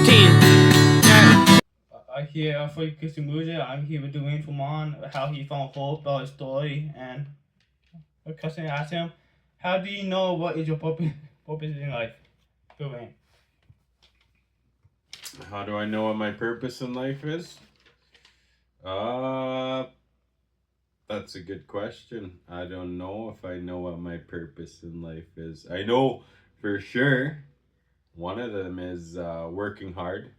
13. Yeah. I hear for Christian music. I'm here with Dwayne Flamand, how he found hope about his story, and a question asked him, "How do you know what is your purpose in life?" Dwayne. How do I know what my purpose in life is? Uh, that's a good question. I don't know if I know what my purpose in life is. I know for sure one of them is working hard,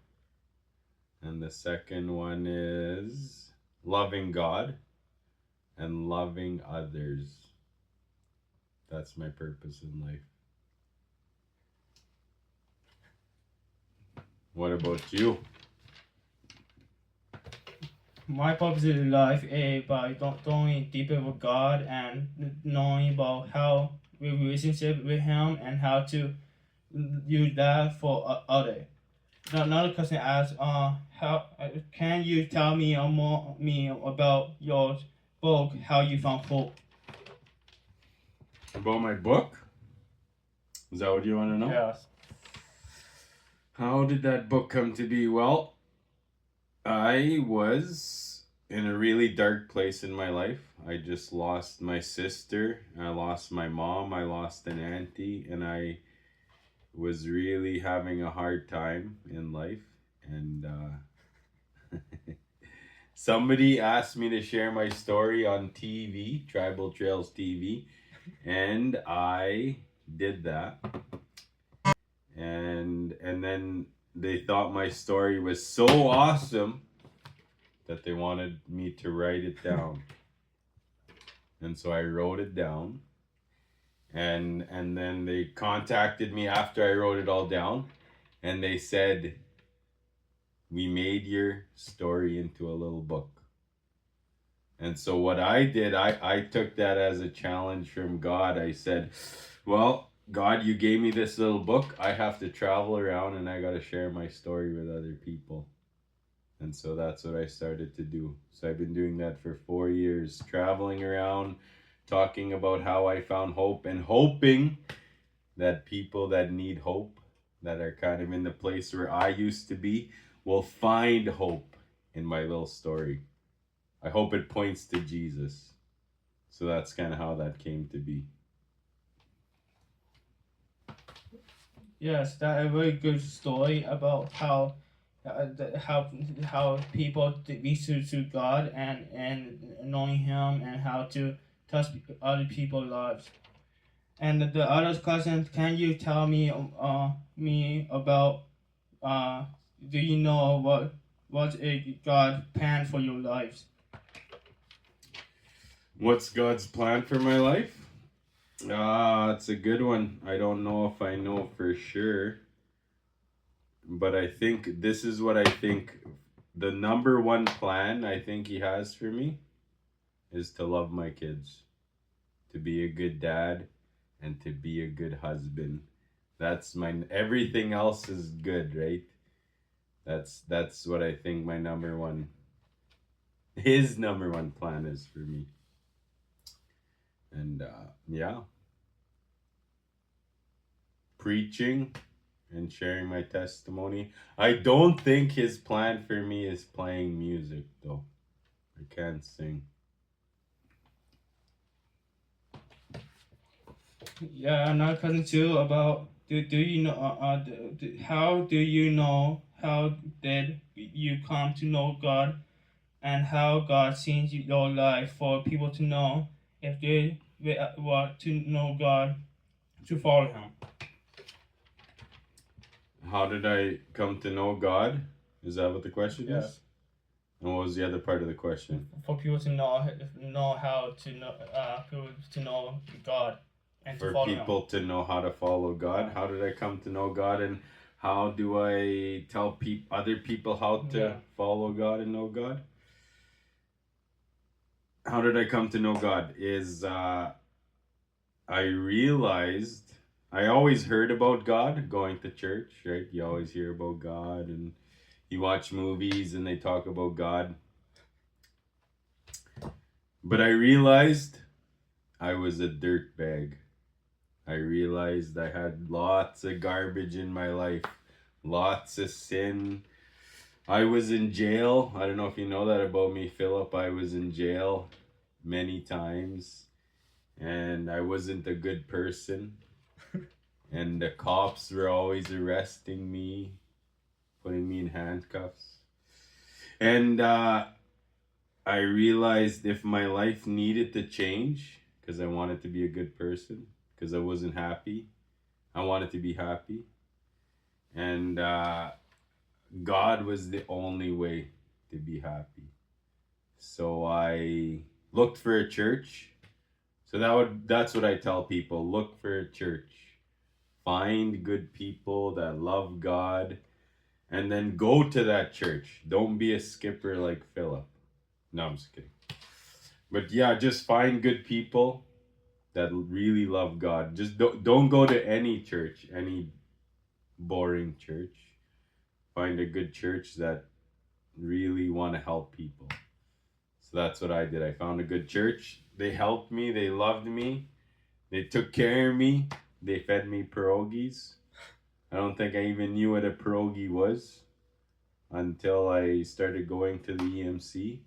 and the second one is loving God and loving others. That's my purpose in life. What about you? My purpose in life is by going deeper with God and knowing about how we relationship with Him and how to use that for others. Now, another question asks, how can you tell me more about your book, How You Found Hope? About my book? Is that what you want to know? Yes. How did that book come to be? Well, I was in a really dark place in my life. I just lost my sister, I lost my mom, I lost an auntie, and I was really having a hard time in life. And somebody asked me to share my story on TV, Tribal Trails TV, and I did that. And then they thought my story was so awesome that they wanted me to write it down. And so I wrote it down. And then they contacted me after I wrote it all down, and they said, "We made your story into a little book." And so what I did, I took that as a challenge from God. I said, "Well, God, you gave me this little book. I have to travel around and I got to share my story with other people." And so that's what I started to do. So I've been doing that for 4 years, traveling around, talking about how I found hope and hoping that people that need hope, that are kind of in the place where I used to be, will find hope in my little story. I hope it points to Jesus. So that's kind of how that came to be. Yes, that's a very good story about how people reach to God and knowing Him and how to touch other people's lives. And the other question, can you tell me about do you know what a God plan for your lives? What's God's plan for my life? It's a good one. I don't know if I know for sure, but I think this is what I think the number one plan I think He has for me is to love my kids, to be a good dad, and to be a good husband. That's everything else is good, right? That's what I think his number one plan is for me. And yeah, preaching and sharing my testimony. I don't think his plan for me is playing music, though. I can't sing. Yeah, another question too about do you know how do you know how did you come to know God and how God changed your life for people to know if they want to know God to follow Him. How did I come to know God? Is that what the question is? Yes. And what was the other part of the question? For people to know how to know people to know God and to For follow people to know how to follow God. How did I come to know God, and how do I tell other people how to follow God and know God? How did I come to know God? Is I realized I always heard about God going to church, right? You always hear about God, and you watch movies and they talk about God. But I realized I was a dirtbag. I realized I had lots of garbage in my life, lots of sin. I was in jail. I don't know if you know that about me, Philip. I was in jail many times, and I wasn't a good person. And the cops were always arresting me, putting me in handcuffs. And I realized if my life needed to change, because I wanted to be a good person, because I wasn't happy, I wanted to be happy. And God was the only way to be happy. So I looked for a church. So that's what I tell people. Look for a church. Find good people that love God, and then go to that church. Don't be a skipper like Philip. No, I'm just kidding. But yeah, just find good people that really love God. Just don't go to any church, any boring church. Find a good church that really want to help people. So that's what I did. I found a good church. They helped me. They loved me. They took care of me. They fed me pierogies. I don't think I even knew what a pierogi was until I started going to the EMC.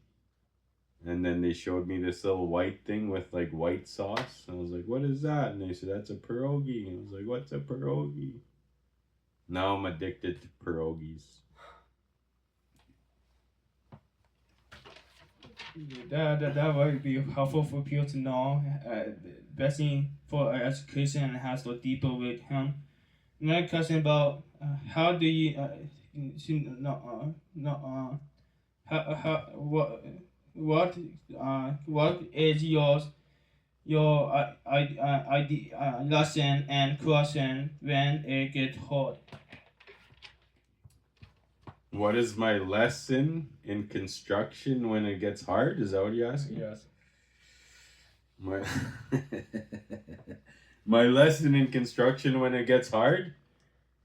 And then they showed me this little white thing with like white sauce. And I was like, what is that? And they said, that's a pierogi. And I was like, what's a pierogi? Now I'm addicted to pierogies. That would be helpful for people to know. Best thing for education and has to go deeper with him. Another question about how do you how what is your lesson and question when it gets hard? What is my lesson in construction when it gets hard? Is that what you're asking? Yes. My my lesson in construction when it gets hard?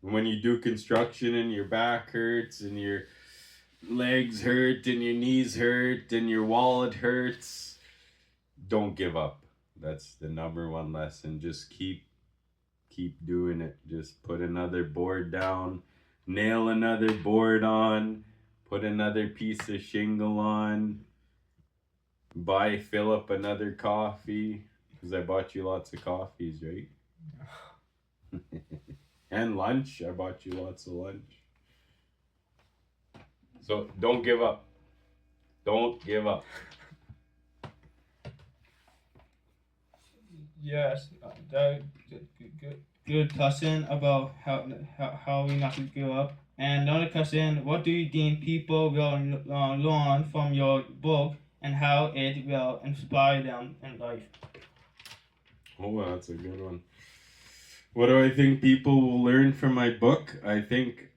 When you do construction and your back hurts and your legs hurt and your knees hurt and your wallet hurts, don't give up. That's the number one lesson. Just keep doing it. Just put another board down, nail another board on, put another piece of shingle on, buy Philip another coffee, because I bought you lots of coffees, right? And lunch. I bought you lots of lunch. So don't give up. Don't give up. Yes, that good question about how we not to give up. And another question: what do you think people will learn from your book, and how it will inspire them in life? Oh, that's a good one. What do I think people will learn from my book? I think,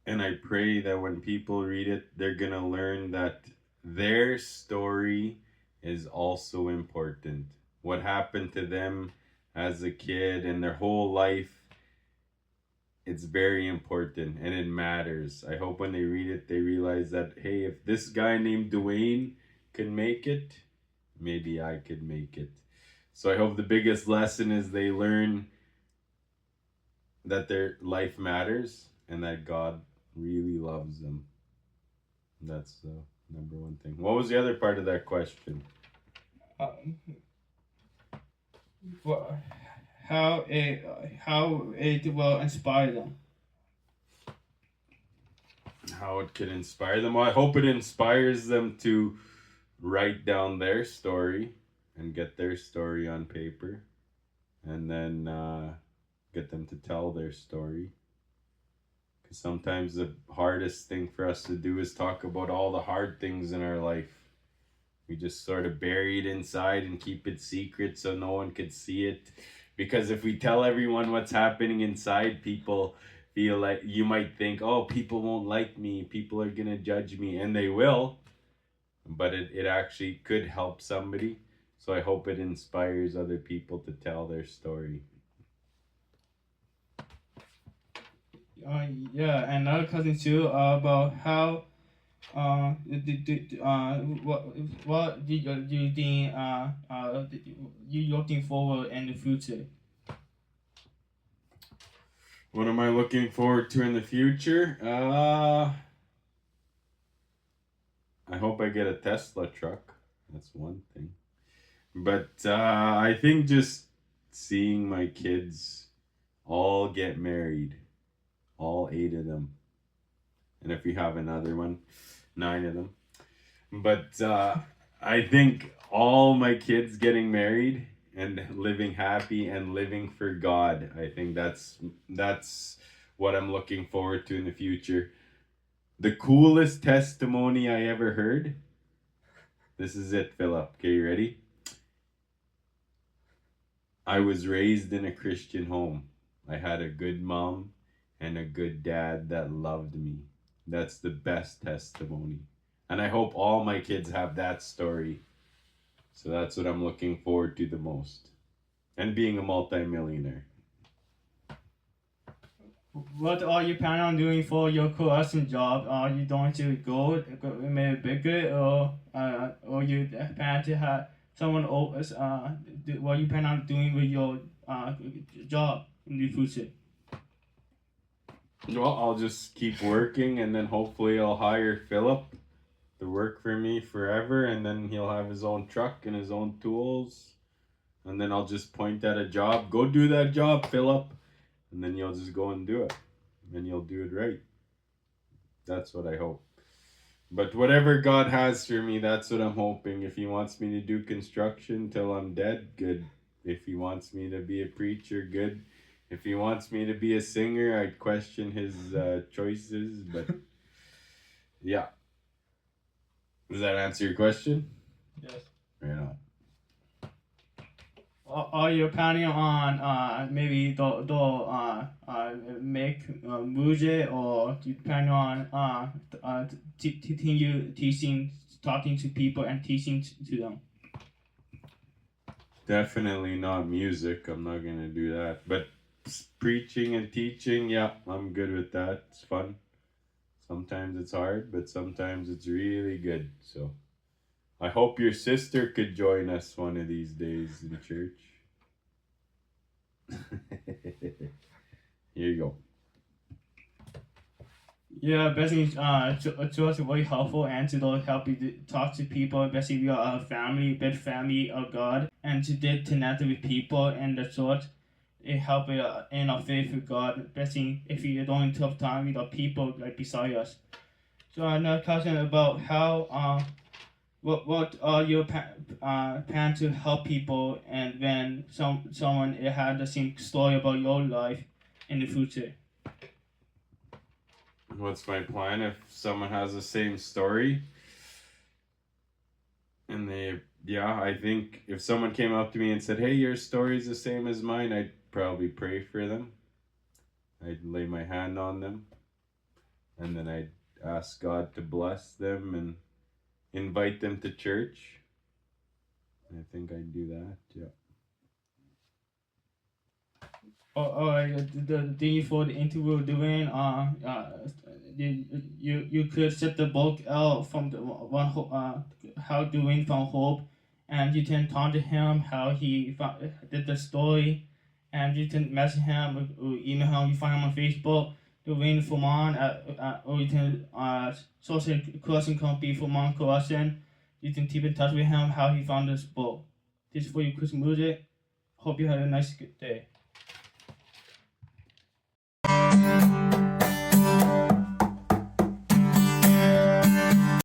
and I pray that when people read it, they're gonna learn that their story is also important. What happened to them as a kid and their whole life, it's very important and it matters. I hope when they read it, they realize that, hey, if this guy named Dwayne can make it, maybe I could make it. So I hope the biggest lesson is they learn that their life matters and that God really loves them. That's the number one thing. What was the other part of that question? How it will inspire them. How it can inspire them? Well, I hope it inspires them to write down their story and get their story on paper, and then get them to tell their story. Because sometimes the hardest thing for us to do is talk about all the hard things in our life. We just sort of bury it inside and keep it secret so no one could see it. Because if we tell everyone what's happening inside, people feel like, you might think, oh, people won't like me, people are gonna judge me, and they will. But it actually could help somebody. So I hope it inspires other people to tell their story. Yeah, and another question too about how what do you think you looking forward in the future? What am I looking forward to in the future? I hope I get a Tesla truck. That's one thing. But I think just seeing my kids all get married, all 8 of them. And if we have another one, 9 of them. But I think all my kids getting married and living happy and living for God. I think that's what I'm looking forward to in the future. The coolest testimony I ever heard. This is it, Philip. Okay, you ready? I was raised in a Christian home. I had a good mom and a good dad that loved me. That's the best testimony. And I hope all my kids have that story. So that's what I'm looking forward to the most. And being a multimillionaire. What are you planning on doing for your coercion job? Are you going to go maybe bigger, or you plan to have someone else? What you plan on doing with your job in the future? Well, I'll just keep working and then hopefully I'll hire Philip to work for me forever, and then he'll have his own truck and his own tools. And then I'll just point at a job. Go do that job, Philip. And then you'll just go and do it. And you'll do it right. That's what I hope. But whatever God has for me, that's what I'm hoping. If he wants me to do construction till I'm dead, good. If he wants me to be a preacher, good. If he wants me to be a singer, I'd question his choices. But yeah. Does that answer your question? Yes. Right on. Are you planning on maybe make music, or do you plan on continue teaching, talking to people and teaching to them? Definitely not music. I'm not gonna do that. But preaching and teaching, yeah, I'm good with that. It's fun. Sometimes it's hard, but sometimes it's really good. So I hope your sister could join us one of these days in church. Here you go. Yeah, basically, to us very helpful, and to help you to talk to people. Basically, we are a family, big family of God, and to get connected with people in the church. It help in our faith with God. Basically, if you're going tough time, we got people like beside us. So another question about how what are your plan to help people, and when someone had the same story about your life in the future? What's my plan if someone has the same story? And I think if someone came up to me and said, hey, your story's the same as mine, I'd probably pray for them. I'd lay my hand on them. And then I'd ask God to bless them and invite them to church. I think I'd do that, yeah. The day for the interview we're doing, you could set the book out from the one how Dwayne found hope, and you can talk to him how he did the story, and you can message him or email him. You find him on Facebook, Dwayne Flamand, or you can social coercion company Flamand Coercion. You can keep in touch with him how he found this book. This is for your Christmas music. Hope you had a nice good day.